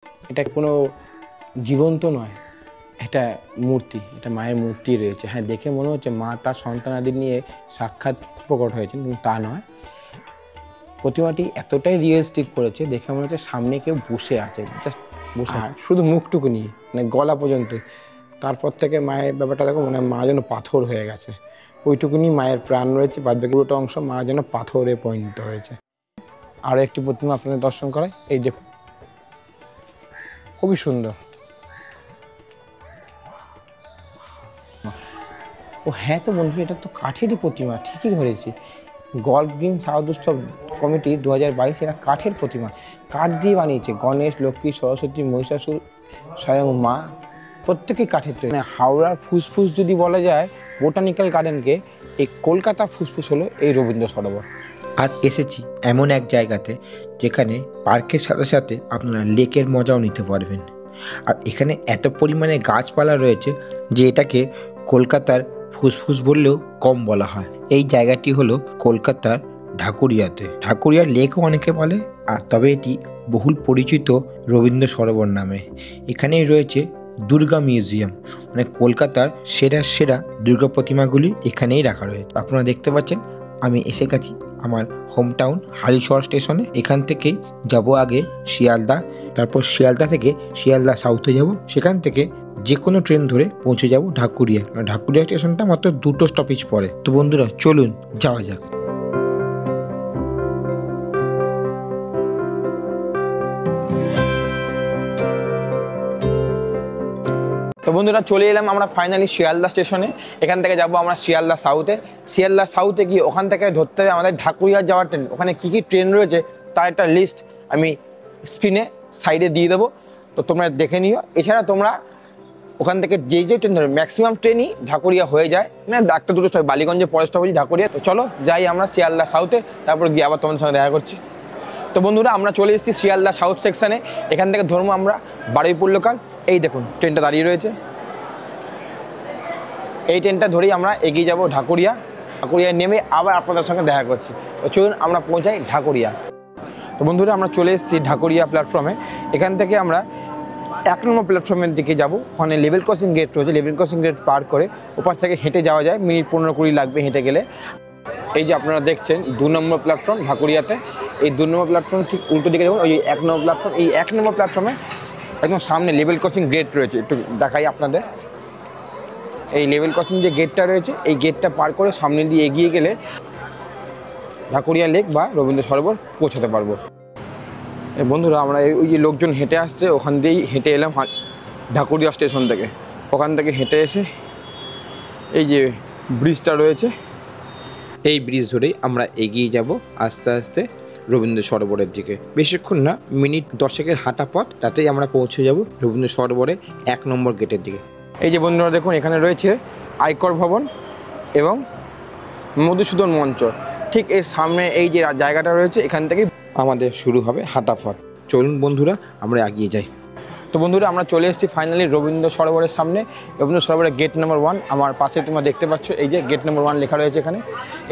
এটা কোনো জীবন্ত নয়, এটা মূর্তি, এটা মায়ের মূর্তি রয়েছে। হ্যাঁ, দেখে মনে হচ্ছে মা তার সন্তানাদি নিয়ে সাক্ষাৎ প্রকট হয়েছেন, কিন্তু তা নয়। প্রতিমাটি এতটাই রিয়েলিস্টিক করেছে, দেখে মনে হচ্ছে সামনে কেউ বসে আছে, জাস্ট বসে, শুধু মুখটুকু নিয়ে, মানে গলা পর্যন্ত। তারপর থেকে মায়ের ব্যাপারটা দেখো, মনে হয় মা যেন পাথর হয়ে গেছে, ওইটুকুনি মায়ের প্রাণ রয়েছে, বাদ বাকি পুরোটা অংশ মা যেন পাথরে পরিণত হয়েছে। আরও একটি প্রতিমা আপনাদের দর্শন করায়, এই দেখুন, খুবই সুন্দর। ও হ্যাঁ, তো বন্ধু, এটা তো কাঠেরই প্রতিমা, ঠিকই ধরেছি। গল্ফ গ্রিন সাউথ উৎসব কমিটি 2022, এরা কাঠের প্রতিমা, কাঠ দিয়ে বানিয়েছে। গণেশ, লক্ষ্মী, সরস্বতী, মহিষাসুর, স্বয়ং মা, প্রত্যেকেই কাঠের তৈরি। মানে হাওড়ার ফুসফুস যদি বলা যায় বোটানিক্যাল গার্ডেনকে, এই কলকাতার ফুসফুস হলো এই রবীন্দ্র সরোবর। আর এসেছি এমন এক জায়গাতে যেখানে পার্কের সাথে সাথে আপনারা লেকের মজাও নিতে পারবেন। আর এখানে এত পরিমাণে গাছপালা রয়েছে যে এটাকে কলকাতার ফুসফুস বললেও কম বলা হয়। এই জায়গাটি হলো কলকাতার ঢাকুরিয়াতে। ঢাকুরিয়া লেকও অনেকে বলে, আর তবে এটি বহুল পরিচিত রবীন্দ্র সরোবর নামে। এখানেই রয়েছে দুর্গা মিউজিয়াম, মানে কলকাতার সেরা সেরা দুর্গা প্রতিমাগুলি এখানেই রাখা রয়েছে। আপনারা দেখতে পাচ্ছেন আমি এসে গেছি আমার হোম টাউন হালিশহর স্টেশনে। এখান থেকেই যাব আগে শিয়ালদা, তারপর শিয়ালদা থেকে শিয়ালদা সাউথে যাব, সেখান থেকে যে কোনো ট্রেন ধরে পৌঁছে যাব ঢাকুরিয়া। ঢাকুরিয়া স্টেশনটা মাত্র 2টো স্টপেজ পরে। তো বন্ধুরা চলুন যাওয়া যাক। তো বন্ধুরা, চলে এলাম আমরা ফাইনালি শিয়ালদা স্টেশনে। এখান থেকে যাব আমরা শিয়ালদা সাউথে। শিয়ালদা সাউথে গিয়ে ওখান থেকে ধরতে হবে আমাদের ঢাকুরিয়া যাওয়ার ট্রেন। ওখানে কী কী ট্রেন রয়েছে তার একটা লিস্ট আমি স্ক্রিনে সাইডে দিয়ে দেবো, তো তোমরা দেখে নিও। এছাড়া তোমরা ওখান থেকে যেই ট্রেন ধরো, ম্যাক্সিমাম ট্রেনই ঢাকুরিয়া হয়ে যায়, মানে একটা দুটো স্টপ, বালিগঞ্জে পরের স্টপেজ ঢাকুরিয়া। তো চলো যাই আমরা শিয়ালদা সাউথে, তারপর গিয়ে আবার তোমাদের সঙ্গে দেখা করছি। তো বন্ধুরা, আমরা চলে এসেছি শিয়ালদা সাউথ সেকশানে। এখান থেকে ধরবো আমরা বারুইপুর লোকাল। এই দেখুন ট্রেনটা দাঁড়িয়ে রয়েছে, এই ট্রেনটা ধরেই আমরা এগিয়ে যাব ঢাকুরিয়া। ঢাকুরিয়ায় নেমে আবার আপনাদের সঙ্গে দেখা করছি। তো চলুন আমরা পৌঁছাই ঢাকুরিয়া। তো বন্ধুরা, আমরা চলে এসেছি ঢাকুরিয়া প্ল্যাটফর্মে। এখান থেকে আমরা 1 নম্বর প্ল্যাটফর্মের দিকে যাব। ওখানে লেভেল ক্রসিং গেট রয়েছে, লেভেল ক্রসিং গেট পার করে ওপার থেকে হেঁটে যাওয়া যায়, মিনিট 15-20 লাগবে হেঁটে গেলে। এই যে আপনারা দেখছেন 2 নম্বর প্ল্যাটফর্ম ঢাকুরিয়াতে। এই 2 নম্বর প্ল্যাটফর্ম ঠিক উল্টো দিকে দেখুন, ওই 1 নম্বর প্ল্যাটফর্ম। এই 1 নম্বর প্ল্যাটফর্মে একদম সামনে লেভেল ক্রসিং গেট রয়েছে, একটু দেখাই আপনাদের। এই লেভেল ক্রসিং যে গেটটা রয়েছে, এই গেটটা পার করে সামনে দিয়ে এগিয়ে গেলে ঢাকুরিয়া লেক বা রবীন্দ্র সরোবর পৌঁছাতে পারবো। বন্ধুরা, আমরা ওই যে লোকজন হেঁটে আসছে, ওখান দিয়েই হেঁটে এলাম ঢাকুরিয়া স্টেশন থেকে। ওখান থেকে হেঁটে এসে এই যে ব্রিজটা রয়েছে, এই ব্রিজ ধরেই আমরা এগিয়ে যাব আস্তে আস্তে রবীন্দ্র সরোবরের দিকে। বেশিক্ষণ না, মিনিট 10-এর হাঁটা পথ, তাতেই আমরা পৌঁছে যাব রবীন্দ্র সরোবরে 1 নম্বর গেটের দিকে। এই যে বন্ধুরা দেখুন, এখানে রয়েছে আয়কর ভবন এবং মধুসূদন মঞ্চ। ঠিক এর সামনে এই যে জায়গাটা রয়েছে, এখান থেকে আমাদের শুরু হবে হাঁটা পথ। চলুন বন্ধুরা আমরা এগিয়ে যাই। তো বন্ধুরা, আমরা চলে এসেছি ফাইনালি রবীন্দ্র সরোবরের সামনে। রবীন্দ্র সরোবরের গেট নম্বর 1 আমার পাশে তোমরা দেখতে পাচ্ছ, এই যে গেট নম্বর 1 লেখা রয়েছে এখানে।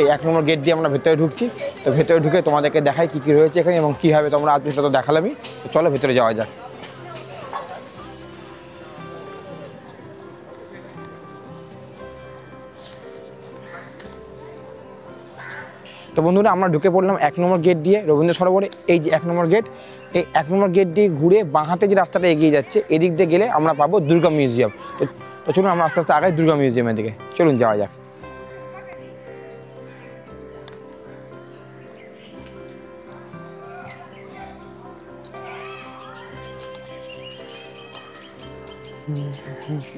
এই 1 নম্বর গেট দিয়ে আমরা ভেতরে ঢুকছি। তো ভেতরে ঢুকে তোমাদেরকে দেখাই কী কী রয়েছে এখানে এবং কীভাবে তোমরা আসবে সেটা তো দেখালামই। তো চলো ভেতরে যাওয়া যাক। তো বন্ধুরা, আমরা ঢুকে পড়লাম 1 নম্বর গেট দিয়ে রবীন্দ্র সরোবরে। এই যে 1 নম্বর গেট, এই 1 নম্বর গেট দিয়ে ঘুরে বাঁ হাতে যে রাস্তাটা এগিয়ে যাচ্ছে, এদিক দিয়ে গেলে আমরা পাবো দুর্গা মিউজিয়াম। তো চলুন আমরা আস্তে আস্তে আগাই দুর্গা মিউজিয়ামের দিকে। চলুন যাওয়া যাক।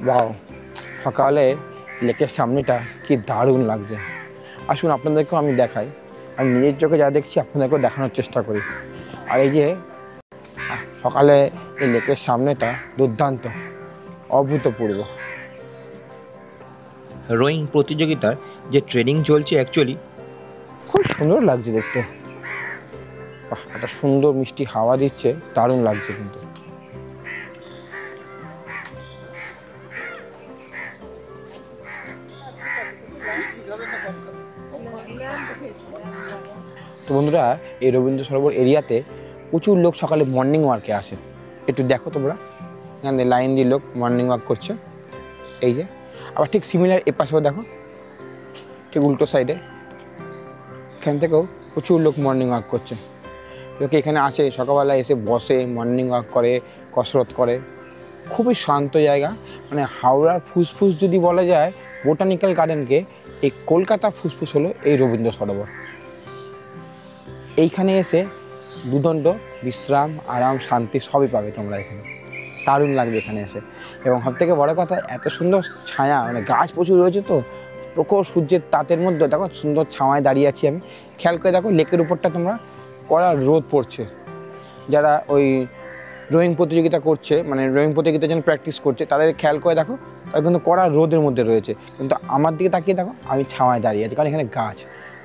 বাও, সকালে লেকের সামনেটা কি দারুণ লাগছে। আসুন আপনাদেরকেও আমি দেখাই, আমি নিজের চোখে যা দেখছি আপনাদেরকেও দেখানোর চেষ্টা করি। আর এই যে সকালে এই লেকের সামনেটা দুর্দান্ত, অভূতপূর্ব। রোয়িং প্রতিযোগিতার যে ট্রেনিং চলছে অ্যাকচুয়ালি খুব সুন্দর লাগছে দেখতে। একটা সুন্দর মিষ্টি হাওয়া দিচ্ছে, দারুণ লাগছে কিন্তু। তো বন্ধুরা, এই রবীন্দ্র সরোবর এরিয়াতে প্রচুর লোক সকালে মর্নিং ওয়ার্কে আসে একটু দেখো তোমরা, এখানে লাইন দিয়ে লোক মর্নিং ওয়াক করছে। এই যে আবার ঠিক সিমিলার এ পাশেও দেখো, ঠিক উল্টো সাইডে এখান থেকেও প্রচুর লোক মর্নিং ওয়াক করছে। লোকে এখানে আসে, সকালবেলা এসে বসে, মর্নিং ওয়াক করে, কসরত করে। খুবই শান্ত জায়গা। মানে হাওড়ার ফুসফুস যদি বলা যায় বোটানিক্যাল গার্ডেনকে, এই কলকাতার ফুসফুস হলো এই রবীন্দ্র সরোবর। এইখানে এসে দুদণ্ড বিশ্রাম, আরাম, শান্তি সবই পাবে তোমরা এখানে। দারুণ লাগবে এখানে এসে। এবং সবথেকে বড় কথা, এত সুন্দর ছায়া, মানে গাছ প্রচুর রয়েছে তো, প্রখর সূর্যের তাতের মধ্যে দেখো সুন্দর ছায়ায় দাঁড়িয়ে আছি আমি। খেয়াল করে দেখো লেকের উপরটা তোমরা কড়া রোদ পড়ছে। যারা ওই রোয়িং প্রতিযোগিতা করছে, মানে রোয়িং প্রতিযোগিতার জন্য প্র্যাকটিস করছে, তাদের খেয়াল করে দেখো তারা কিন্তু কড়া রোদের মধ্যে রয়েছে, কিন্তু আমার দিকে তাকিয়ে দেখো আমি ছায়ায় দাঁড়িয়ে আছি, কারণ এখানে গাছ,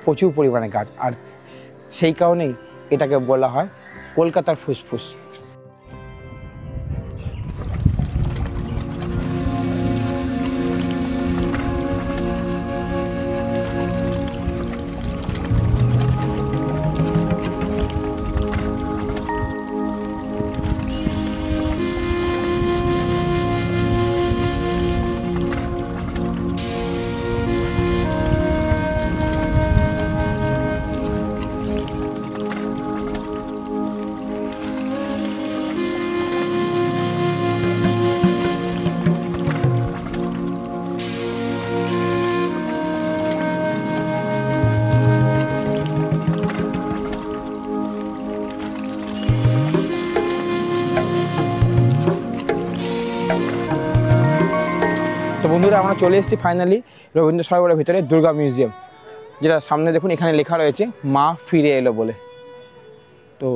প্রচুর পরিমাণে গাছ। আর সেই কারণেই এটাকে বলা হয় কলকাতার ফুসফুস। তো বন্ধুরা, আমরা চলে এসেছি ফাইনালি রবীন্দ্র সরোবরের ভিতরে দুর্গা মিউজিয়াম, যেটা সামনে দেখুন এখানে লেখা রয়েছে মা ফিরে এলো বলে। তো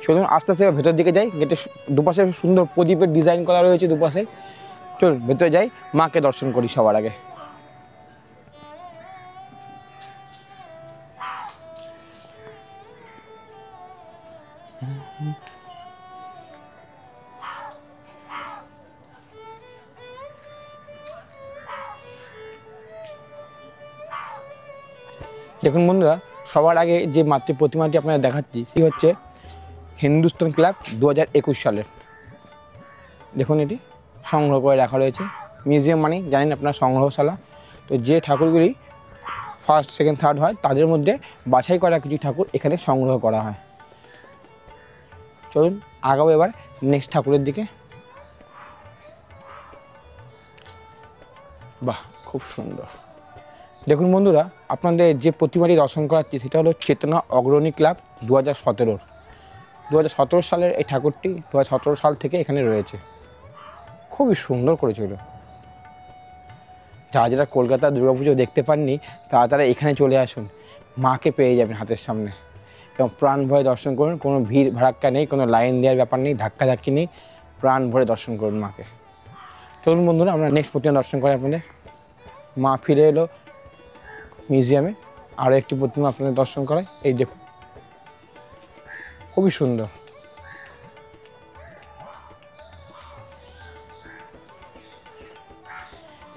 চলুন আস্তে আস্তে ভেতর দিকে যাই। গেটে দুপাশে সুন্দর প্রদীপের ডিজাইন করা রয়েছে দুপাশে। চলুন ভেতরে যাই, মাকে দর্শন করি সবার আগে। দেখুন বন্ধুরা, সবার আগে যে মাতৃ প্রতিমাটি আপনারা দেখাচ্ছি সেটি হচ্ছে হিন্দুস্তান ক্লাব 2021 সালের। দেখুন এটি সংগ্রহ করে রাখা রয়েছে। মিউজিয়াম মানে জানেন আপনারা সংগ্রহশালা। তো যে ঠাকুরগুলি ফার্স্ট, সেকেন্ড, থার্ড হয় তাদের মধ্যে বাছাই করা কিছু ঠাকুর এখানে সংগ্রহ করা হয়। চলুন আগাবো এবার নেক্সট ঠাকুরের দিকে। বাহ, খুব সুন্দর। দেখুন বন্ধুরা, আপনাদের যে প্রতিমাটি দর্শন করাচ্ছি সেটা হলো চেতনা অগ্রণী ক্লাব 2017। 2017 সালের এই ঠাকুরটি 2017 সাল থেকে এখানে রয়েছে। খুবই সুন্দর করেছিল। যারা যারা কলকাতার দুর্গাপুজো দেখতে পাননি তারা এখানে চলে আসুন, মাকে পেয়ে যাবেন হাতের সামনে এবং প্রাণ ভরে দর্শন করুন। কোনো ভিড় ভাড়াক্কা নেই, কোনো লাইন দেওয়ার ব্যাপার নেই, ধাক্কাধাক্কি নেই, প্রাণ ভরে দর্শন করুন মাকে। চলুন বন্ধুরা, আমরা নেক্সট প্রতিমা দর্শন করি আপনাদের। মা ফিরে এলো মিউজিয়ামে আরও একটি প্রতিমা আপনাদের দর্শন করায়। এই দেখুন, খুবই সুন্দর।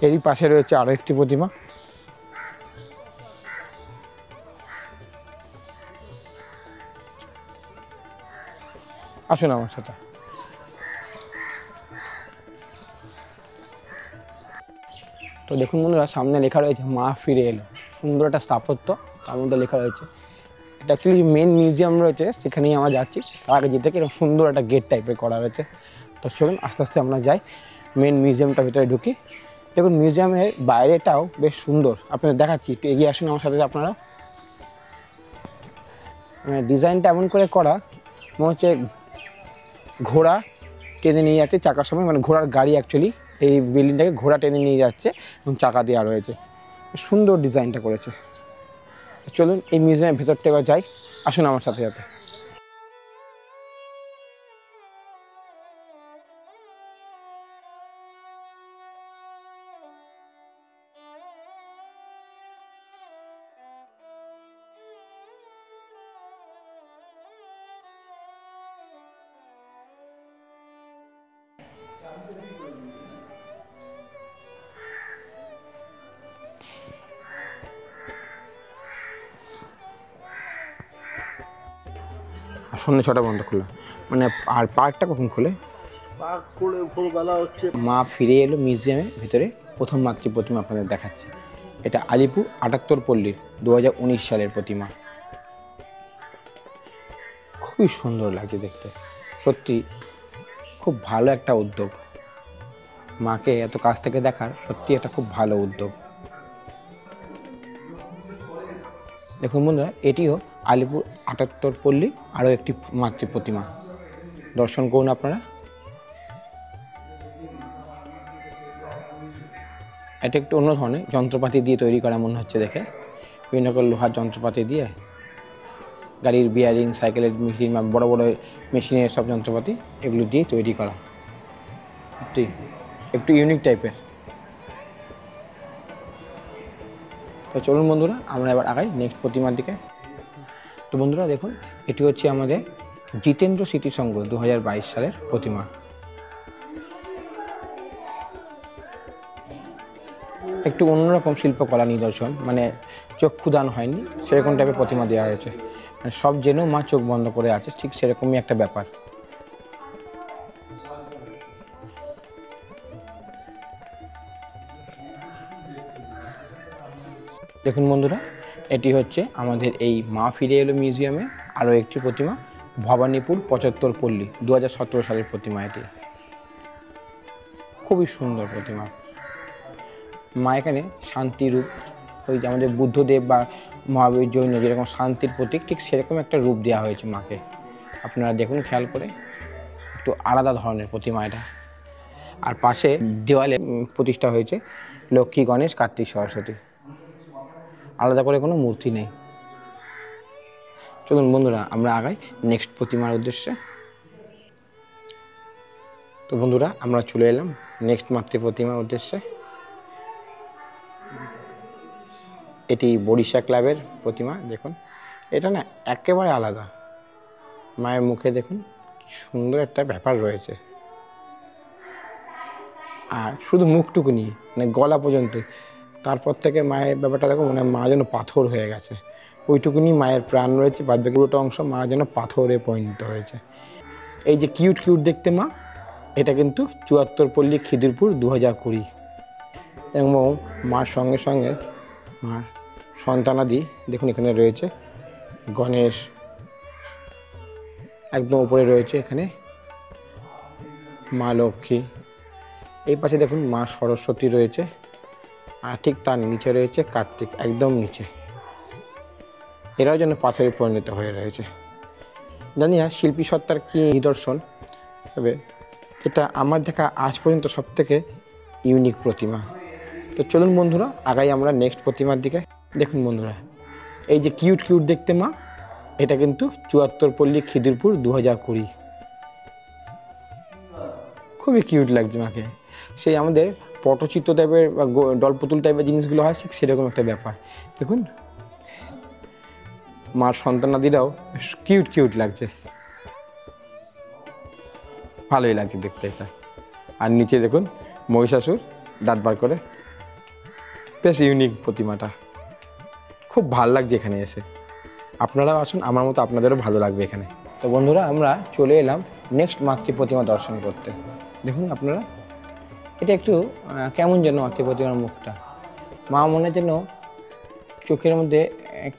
এরই পাশে রয়েছে আরও একটি প্রতিমা। আসুন আমার সাথে। তো দেখুন বন্ধুরা, সামনে লেখা রয়েছে মা ফিরে এলো। সুন্দর একটা স্থাপত্য, তার মধ্যে লেখা রয়েছে। এটা অ্যাকচুয়ালি মেন মিউজিয়াম রয়েছে, সেখানেই আমরা যাচ্ছি। তার আগে যেতে এরকম সুন্দর একটা গেট টাইপের করা রয়েছে। তো চলুন আস্তে আস্তে আমরা যাই, মেন মিউজিয়ামটা ভিতরে ঢুকি। দেখুন মিউজিয়ামের বাইরেটাও বেশ সুন্দর, আপনাদের দেখাচ্ছি, একটু এগিয়ে আসুন আমার সাথে আপনারা। মানে ডিজাইনটা এমন করে করা মনে হচ্ছে ঘোড়া টেনে নিয়ে যাচ্ছে চাকার সময়, মানে ঘোড়ার গাড়ি অ্যাকচুয়ালি এই বিল্ডিংটাকে ঘোড়া টেনে নিয়ে যাচ্ছে এবং চাকা দেওয়া রয়েছে। সুন্দর ডিজাইনটা করেছে। চলুন এই মিউজিয়ামের ভেতরটা এবার যাই, আসুন আমার সাথে সাথে। সন্ধ্যে 6টা পর্যন্ত খোলা, মানে আর পার্কটা কখন খোলে? পাক করে ভোরবেলা হচ্ছে। মা ফিরে এলো মিউজিয়ামের ভিতরে প্রথম মাতৃ প্রতিমা আপনাদের দেখাচ্ছে। এটা আলিপুর ৭৮ পল্লীর ২০১৯ সালের প্রতিমা। খুবই সুন্দর লাগছে দেখতে, সত্যি খুব ভালো একটা উদ্যোগ। মাকে এত কাছ থেকে দেখার সত্যি একটা খুব ভালো উদ্যোগ। দেখুন বন্ধুরা, এটিও আলিপুর ৭৮ পল্লী আরও একটি মাতৃ প্রতিমা। দর্শন করুন আপনারা। এটা একটু অন্য ধরনের যন্ত্রপাতি দিয়ে তৈরি করা মনে হচ্ছে দেখে, বিভিন্ন রকম লোহার যন্ত্রপাতি দিয়ে, গাড়ির বিয়ারিং, সাইকেলের মেশিন বা বড়ো বড়ো মেশিনের সব যন্ত্রপাতি এগুলো দিয়ে তৈরি করা, সত্যি একটু ইউনিক টাইপের। তো চলুন বন্ধুরা, আমরা এবার আগাই নেক্সট প্রতিমার দিকে। তো বন্ধুরা দেখুন, এটি হচ্ছে আমাদের জিতেন্দ্র স্মৃতিসংঘ ২০২২ সালের প্রতিমা। একটু অন্যরকম শিল্পকলা নিদর্শন, মানে চক্ষুদান হয়নি সেরকম টাইপের প্রতিমা দেওয়া হয়েছে, মানে সব জেনেও মা চোখ বন্ধ করে আছে, ঠিক সেরকমই একটা ব্যাপার। দেখুন বন্ধুরা, এটি হচ্ছে আমাদের এই মা ফিরে এলো মিউজিয়ামে আরও একটি প্রতিমা, ভবানীপুর ৭৫ পল্লী ২০১৭ সালের প্রতিমা। এটি খুবই সুন্দর প্রতিমা। মা এখানে শান্তি রূপ, ওই যে আমাদের বুদ্ধদেব বা মহাবীর জৈন যেরকম শান্তির প্রতীক, ঠিক সেরকম একটা রূপ দেওয়া হয়েছে মাকে। আপনারা দেখুন খেয়াল করে, একটু আলাদা ধরনের প্রতিমা এটা। আর পাশে দেওয়ালে প্রতিষ্ঠা হয়েছে লক্ষ্মী, গণেশ, কার্তিক, সরস্বতী, আলাদা করে কোনো মূর্তি নেই। চলুন বন্ধুরা, আমরা আগাই নেক্সট প্রতিমার উদ্দেশ্যে। তো বন্ধুরা, আমরা চলে এলাম নেক্সট মাতৃ প্রতিমার উদ্দেশ্যে। এটি বরিশা ক্লাবের প্রতিমা। দেখুন, এটা না একেবারে আলাদা। মায়ের মুখে দেখুন সুন্দর একটা ব্যাপার রয়েছে, আর শুধু মুখটুকু নিয়ে মানে গলা পর্যন্ত, তারপর থেকে মায়ের ব্যাপারটা দেখো, মানে মা যেন পাথর হয়ে গেছে। ওইটুকুনি মায়ের প্রাণ রয়েছে, বাদ বাকি পুরোটা অংশ মা যেন পাথরে পরিণত হয়েছে। এই যে কিউট কিউট দেখতে মা, এটা কিন্তু ৭৪ পল্লী খিদিরপুর ২০২০। এবং মার সঙ্গে সঙ্গে মার সন্তানাদি দেখুন এখানে রয়েছে। গণেশ একদম উপরে রয়েছে, এখানে মা লক্ষ্মী, এই পাশে দেখুন মা সরস্বতী রয়েছে, আর ঠিক তার নিচে রয়েছে কার্তিক, একদম নিচে। এরাও যেন পাথরে পরিণত হয়ে রয়েছে। জানি না শিল্পী সত্তার কী নিদর্শন, তবে এটা আমার দেখা আজ পর্যন্ত সবথেকে ইউনিক প্রতিমা। তো চলুন বন্ধুরা, আগাই আমরা নেক্সট প্রতিমার দিকে। দেখুন বন্ধুরা, এই যে কিউট কিউট দেখতে মা, এটা কিন্তু ৭৪ পল্লী খিদিরপুর ২০২০। খুবই কিউট লাগছে মাকে। সেই আমাদের পটচিত্র টাইপের বা ডলপুতুল টাইপের জিনিসগুলো হয়, ঠিক সেরকম একটা ব্যাপার। দেখুন মার সন্তানাদিরাও কিউট কিউট লাগছে, ভালোই লাগছে দেখতে এটা। আর নিচে দেখুন মহিষাসুর দাঁত বার করে, বেশ ইউনিক প্রতিমাটা, খুব ভালো লাগছে এখানে এসে। আপনারাও আসুন, আমার মতো আপনাদেরও ভালো লাগবে এখানে। তো বন্ধুরা, আমরা চলে এলাম নেক্সট মাতৃ প্রতিমা দর্শন করতে। দেখুন আপনারা, এটা একটু কেমন যেন মাতৃ প্রতিমার মুখটা, মা মনে যেন চোখের মধ্যে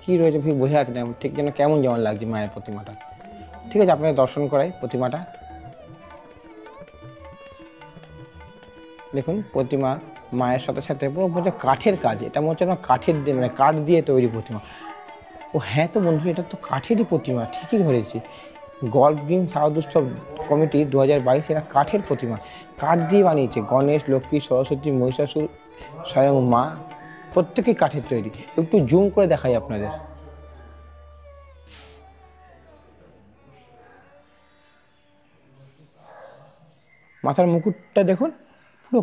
কী রয়েছে ঠিক বোঝা যাচ্ছে না, ঠিক যেন কেমন যেমন লাগছে মায়ের প্রতিমাটা। ঠিক আছে, আপনাদের দর্শন করাই প্রতিমাটা। দেখুন প্রতিমা মায়ের সাথে সাথে পুরো বলছে কাঠের কাজ, এটা মনে হচ্ছে না কাঠের দিয়ে, মানে কাঠ দিয়ে তৈরি প্রতিমা। ও হ্যাঁ তো বন্ধু, এটা তো কাঠেরই প্রতিমা, ঠিকই ধরেছি। গল্ফ গ্রিন সাউথ উৎসব কমিটি ২০২২, এরা কাঠের প্রতিমা, কাঠ দিয়ে বানিয়েছে। গণেশ, লক্ষ্মী, সরস্বতী, মহিষাসুর, স্বয়ং মা, প্রত্যেকেই কাঠের তৈরি। একটু জুম করে দেখাই আপনাদের। মাথার মুকুটটা দেখুন পুরো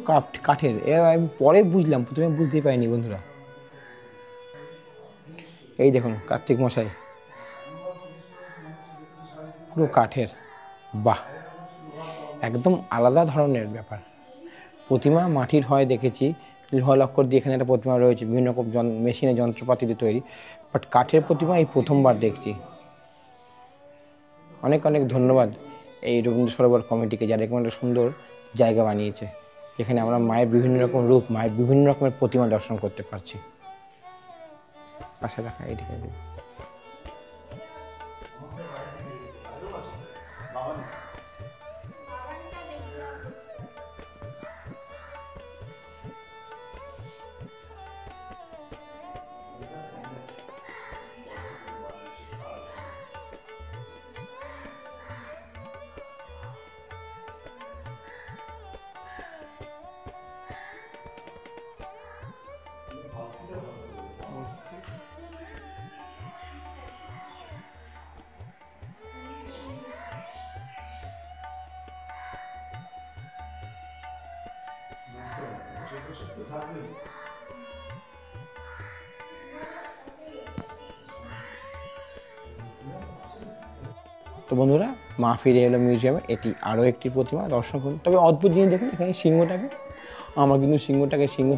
কাঠের। আমি পরে বুঝলাম, প্রথমে বুঝতেই পারিনি বন্ধুরা। এই দেখুন কার্তিক মশাই পুরো কাঠের, বাহ, একদম আলাদা ধরনের ব্যাপার। প্রতিমা মাটির হয় দেখেছি, লোহা লক্কর দিয়ে এখানে একটা প্রতিমা রয়েছে, বিভিন্ন রকম মেশিনের যন্ত্রপাতি দিয়ে তৈরি, বাট কাঠের প্রতিমা এই প্রথমবার দেখছি। অনেক অনেক ধন্যবাদ এই রবীন্দ্র সরোবর কমিটিকে, যারা এরকম একটা সুন্দর জায়গা বানিয়েছে যেখানে আমরা মায়ের বিভিন্ন রকম রূপ, মায়ের বিভিন্ন রকমের প্রতিমা দর্শন করতে পারছি। পাশে দেখা এইদিকে তো বন্ধুরা, মা ফিরে এলো মিউজিয়ামে, এটি আরও একটি প্রতিমা দর্শন করুন। তবে অদ্ভুত জিনিস দেখুন, এখানে সিংহটাকে, আমার কিন্তু সিংহর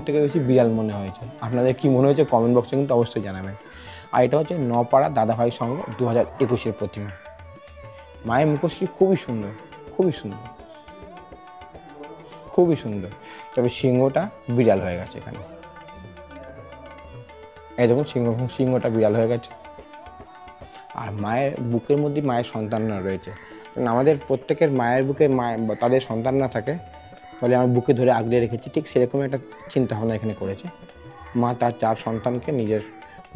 থেকে বেশি বিড়াল মনে হয়েছে। আপনাদের কি মনে হয়েছে কমেন্ট বক্সে কিন্তু অবশ্যই জানাবেন। আর এটা হচ্ছে নপাড়া দাদাভাই সংঘ 2021-এর প্রতিমা। মায়ের মুখশ্রী খুবই সুন্দর, খুবই সুন্দর, খুবই সুন্দর। তবে সিংহটা বিড়াল হয়ে গেছে এখানে, এই দেখুন সিংহটা বিড়াল হয়ে গেছে। আর মায়ের বুকের মধ্যে মায়ের সন্তানরা রয়েছে। কারণ আমাদের প্রত্যেকের মায়ের বুকে তাদের সন্তান না থাকে, ফলে আমার বুকে ধরে আগলে রেখেছি, ঠিক সেরকম একটা চিন্তাভাবনা এখানে করেছে। মা তার 4 সন্তানকে নিজের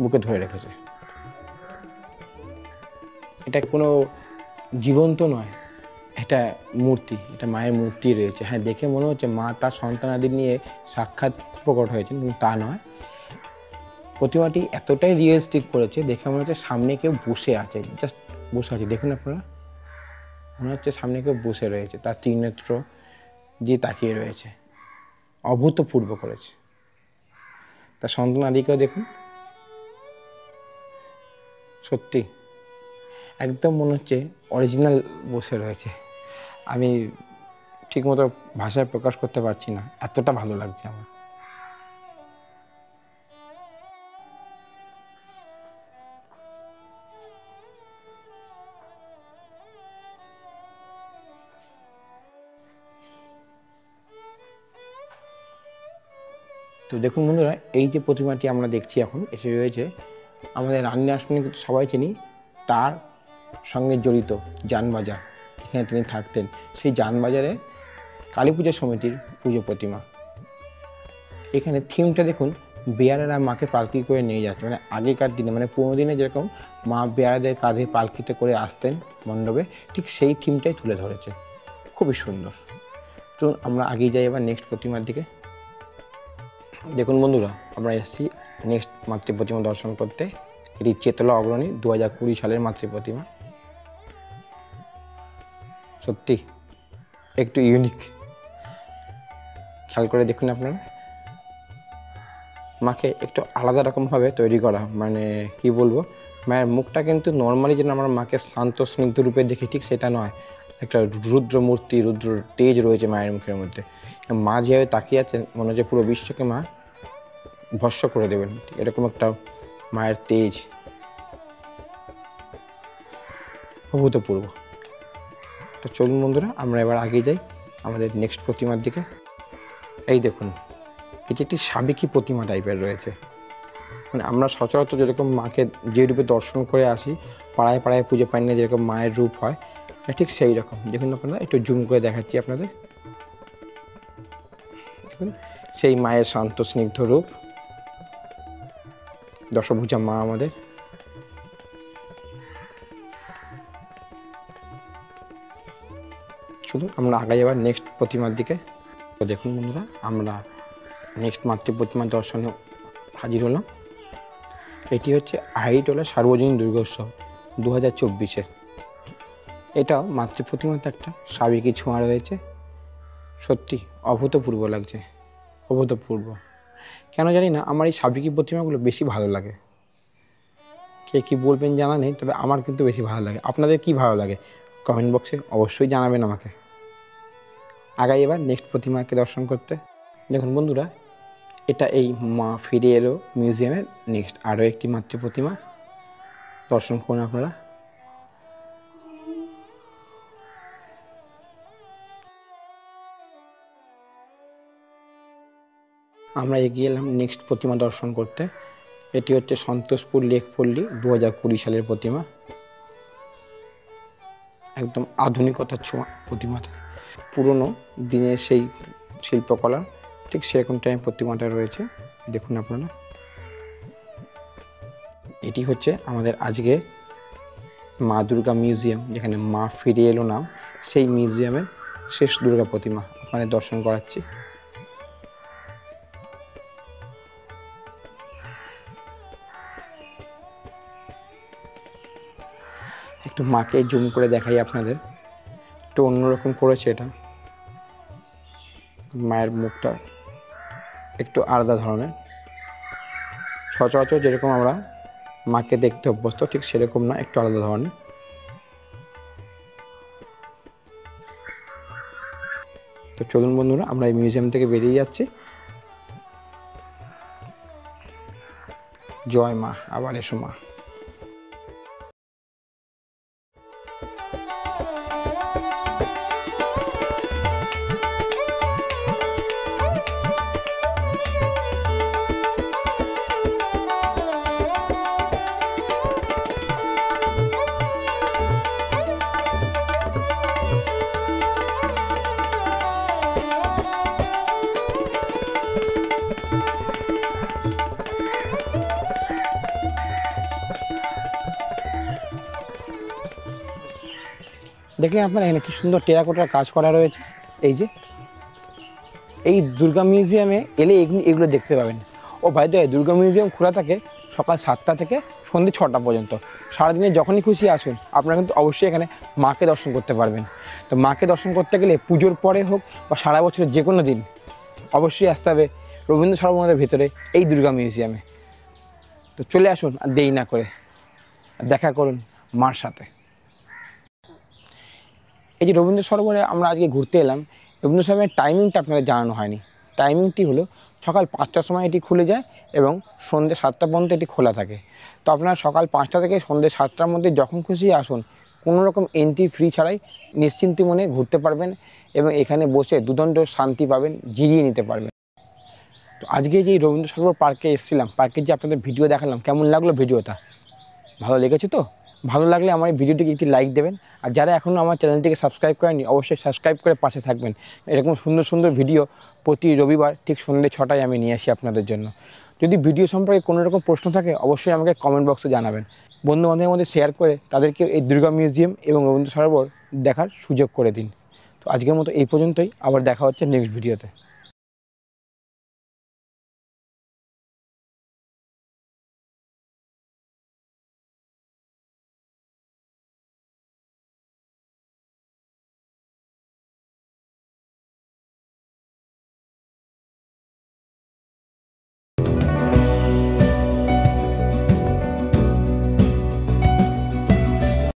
বুকে ধরে রেখেছে। এটা কোনো জীবন্ত নয়, এটা মূর্তি, এটা মায়ের মূর্তি রয়েছে। হ্যাঁ, দেখে মনে হচ্ছে মা তার সন্তানাদি নিয়ে সাক্ষাৎ প্রকট হয়েছেন, কিন্তু তা নয়। প্রতিমাটি এতটাই রিয়েলিস্টিক করেছে, দেখে মনে হচ্ছে সামনে কেউ বসে আছে, জাস্ট বসে আছে। দেখুন আপনারা, মনে হচ্ছে সামনে কেউ বসে রয়েছে, তার 3 নেত্র দিয়ে তাকিয়ে রয়েছে। অভূতপূর্ব করেছে। তার সন্তানাদিকেও দেখুন, সত্যি একদম মনে হচ্ছে অরিজিনাল বসে রয়েছে। আমি ঠিকমতো ভাষায় প্রকাশ করতে পারছি না, এতটা ভালো লাগছে আমার। তো দেখুন বন্ধুরা, এই যে প্রতিমাটি আমরা দেখছি এখন এসে রয়েছে, আমাদের রানী রাসমণি কিন্তু সবাই চিনি, তার সঙ্গে জড়িত জানবাজার, এখানে তিনি থাকতেন। সেই জানবাজারে কালী পূজা সমিতির পুজো প্রতিমা। এখানে থিমটা দেখুন, বেয়ারারা মাকে পালকি করে নিয়ে যাচ্ছে। মানে আগেকার দিনে, মানে পুরোনো দিনে যেরকম মা বেয়ারাদের কাঁধে পালকিতে করে আসতেন মণ্ডপে, ঠিক সেই থিমটাই তুলে ধরেছে। খুবই সুন্দর। চলুন আমরা আগেই যাই এবার নেক্সট প্রতিমার দিকে। দেখুন বন্ধুরা, আমরা এসেছি নেক্সট মাতৃ প্রতিমা দর্শন করতে। এটি চেতলা অগ্রণী 2020 সালের মাতৃ প্রতিমা। সত্যি একটু ইউনিক, খেয়াল করে দেখুন আপনারা। মাকে একটু আলাদা রকমভাবে তৈরি করা, মানে কি বলবো, মায়ের মুখটা কিন্তু নর্মালি যেন আমরা মাকে শান্ত স্নিগ্ধ রূপে দেখি, ঠিক সেটা নয়। একটা রুদ্র মূর্তি, রুদ্র তেজ রয়েছে মায়ের মুখের মধ্যে। মা যেভাবে তাকিয়ে আছেন, মনে হচ্ছে পুরো বিশ্বকে মা ভস্ম করে দেবেন, এরকম একটা মায়ের তেজ, অভূতপূর্ব। তো চলুন বন্ধুরা, আমরা এবার আগে যাই আমাদের নেক্সট প্রতিমার দিকে। এই দেখুন, এটি একটি সাবেকি প্রতিমা টাইপের রয়েছে। মানে আমরা সচরাচর যেরকম মাকে যে রূপে দর্শন করে আসি, পাড়ায় পাড়ায় পুজো পান্ডায় যেরকম মায়ের রূপ হয়, ঠিক সেই রকম। দেখুন আপনারা, একটু জুম করে দেখাচ্ছি আপনাদের। দেখুন সেই মায়ের শান্ত স্নিগ্ধ রূপ, দশভুজা মা আমাদের। শুধু আমরা আগাই এবার নেক্সট প্রতিমার দিকে। তো দেখুন বন্ধুরা, আমরা নেক্সট মাতৃ প্রতিমার দর্শনে হাজির হলাম। এটি হচ্ছে আহিরিটোলা সার্বজনীন দুর্গোৎসব 2024-এর। এটাও মাতৃ প্রতিমাতে একটা সাবেকি ছোঁয়া রয়েছে। সত্যি অভূতপূর্ব লাগছে, অভূতপূর্ব। কেন জানি না, আমার এই সাবেকি প্রতিমাগুলো বেশি ভালো লাগে। কে কী বলবেন জানা নেই, তবে আমার কিন্তু বেশি ভালো লাগে। আপনাদের কি ভালো লাগে কমেন্ট বক্সে অবশ্যই জানাবেন আমাকে। আগাই এবার নেক্সট প্রতিমাকে দর্শন করতে। দেখুন বন্ধুরা, এটা এই মা ফিরে এলো মিউজিয়ামের নেক্সট আরও একটি মাতৃ প্রতিমা। দর্শন করুন আপনারা। আমরা এগিয়ে এলাম নেক্সট প্রতিমা দর্শন করতে। এটি হচ্ছে সন্তোষপুর লেক পল্লী 2020 সালের প্রতিমা। একদম আধুনিকতার ছোঁয়া প্রতিমাতে, পুরনো দিনের সেই শিল্পকলা ঠিক সেরকম টাইম প্রতিমাটা রয়েছে। দেখুন আপনারা, এটি হচ্ছে আমাদের আজকে মা দুর্গা মিউজিয়াম, যেখানে মা ফিরে এলো নাম, সেই মিউজিয়ামের শেষ দুর্গা প্রতিমা আপনাদের দর্শন করাচ্ছি। একটু মাকে জুম করে দেখাই আপনাদের, একটু অন্যরকম করেছে এটা। মায়ের মুখটা একটু আলাদা ধরনের, সচরাচর যেরকম আমরা মাকে দেখতে অভ্যস্ত ঠিক সেরকম না, একটু আলাদা ধরনের। তো চলুন বন্ধুরা, আমরা এই মিউজিয়াম থেকে বেরিয়ে যাচ্ছি। জয় মা, আবার এসো মা। দেখলেন আপনারা এখানে কি সুন্দর টেরাকোটার কাজ করা রয়েছে। এই যে এই দুর্গা মিউজিয়ামে এলে এগুলো দেখতে পাবেন। ও ভাই তো দুর্গা মিউজিয়াম খোলা থাকে সকাল 7টা থেকে সন্ধ্যে 6টা পর্যন্ত। সারাদিনে যখনই খুশি আসুন, আপনারা কিন্তু অবশ্যই এখানে মাকে দর্শন করতে পারবেন। তো মাকে দর্শন করতে গেলে পুজোর পরে হোক বা সারা বছরের যে কোনো দিন অবশ্যই আসতে হবে রবীন্দ্র সরোবরের ভেতরে এই দুর্গা মিউজিয়ামে। তো চলে আসুন, আর দেরি না করে দেখা করুন মার সাথে। এই যে রবীন্দ্র সরোবরে আমরা আজকে ঘুরতে এলাম, রবীন্দ্র সরোবরের টাইমিংটা আপনাদের জানানো হয়নি। টাইমিংটি হলো সকাল 5টার সময় এটি খুলে যায় এবং সন্ধ্যে 7টা পর্যন্ত এটি খোলা থাকে। তো আপনারা সকাল 5টা থেকে সন্ধ্যে 7টার মধ্যে যখন খুশি আসুন, কোনো রকম এন্ট্রি ফ্রি ছাড়াই নিশ্চিন্তি মনে ঘুরতে পারবেন এবং এখানে বসে দুদণ্ড শান্তি পাবেন, জিরিয়ে নিতে পারবেন। তো আজকে যে রবীন্দ্র সরোবর পার্কে এসেছিলাম, পার্কের যে আপনাদের ভিডিও দেখালাম, কেমন লাগলো ভিডিওটা? ভালো লেগেছে তো? ভালো লাগলে আমার এই ভিডিওটিকে একটি লাইক দেবেন, আর যারা এখনও আমার চ্যানেলটিকে সাবস্ক্রাইব করেনি অবশ্যই সাবস্ক্রাইব করে পাশে থাকবেন। এরকম সুন্দর সুন্দর ভিডিও প্রতি রবিবার ঠিক সন্ধ্যে 6টায় আমি নিয়ে আসি আপনাদের জন্য। যদি ভিডিও সম্পর্কে কোনো রকম প্রশ্ন থাকে অবশ্যই আমাকে কমেন্ট বক্সে জানাবেন। বন্ধু বান্ধবের মধ্যে শেয়ার করে তাদেরকে এই দুর্গা মিউজিয়াম এবং রবীন্দ্র সরোবর দেখার সুযোগ করে দিন। তো আজকের মতো এই পর্যন্তই, আবার দেখা হচ্ছে নেক্সট ভিডিওতে।